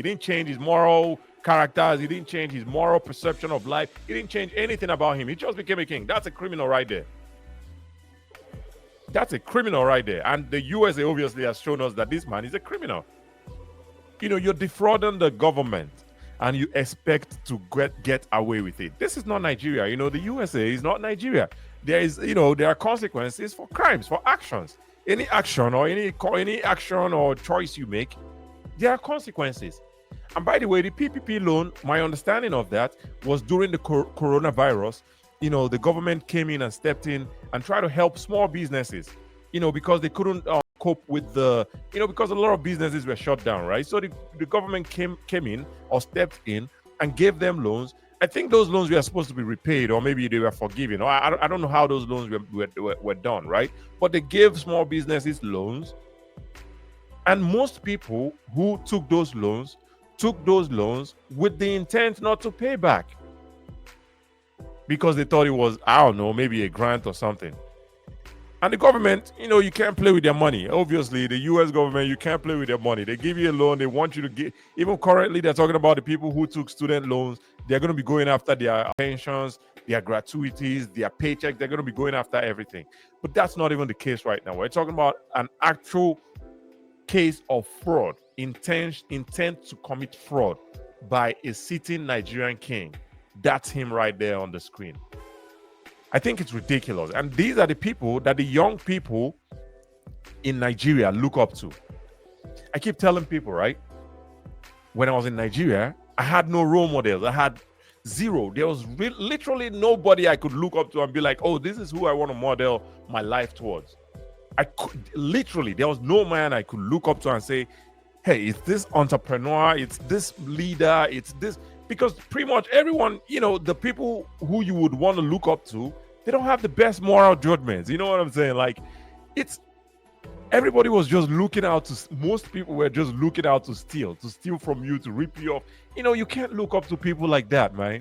He didn't change his moral characters. He didn't change his moral perception of life. He didn't change anything about him. He just became a king. That's a criminal right there. That's a criminal right there. And the USA obviously has shown us that this man is a criminal. You're defrauding the government and you expect to get away with it. This is not Nigeria. The USA is not Nigeria. There are consequences for crimes, for actions. Any action or any action or choice you make, there are consequences. And by the way, the PPP loan, my understanding of that was during the coronavirus. The government came in and stepped in and tried to help small businesses, because they couldn't cope with because a lot of businesses were shut down, right? So the government came in or stepped in and gave them loans. I think those loans were supposed to be repaid, or maybe they were forgiven. Or I don't know how those loans were done, right? But they gave small businesses loans. And most people who took those loans with the intent not to pay back, because they thought it was, I don't know, maybe a grant or something. And the government, you can't play with their money. Obviously, the US government, you can't play with their money. They give you a loan. They want you to get, even currently, they're talking about the people who took student loans. They're going to be going after their pensions, their gratuities, their paycheck. They're going to be going after everything. But that's not even the case right now. We're talking about an actual case of fraud, intent to commit fraud by a sitting Nigerian king. That's him right there on the screen. I think it's ridiculous. And these are the people that the young people in Nigeria look up to. I keep telling people, right? When I was in Nigeria, I had no role models. I had zero. There was literally nobody I could look up to and be like, oh, this is who I want to model my life towards. There was no man I could look up to and say, hey, it's this entrepreneur, it's this leader, it's this. Because pretty much everyone, the people who you would want to look up to, they don't have the best moral judgments. You know what I'm saying? Like, everybody was just looking out to, most people were just looking out to steal from you, to rip you off. You can't look up to people like that, man.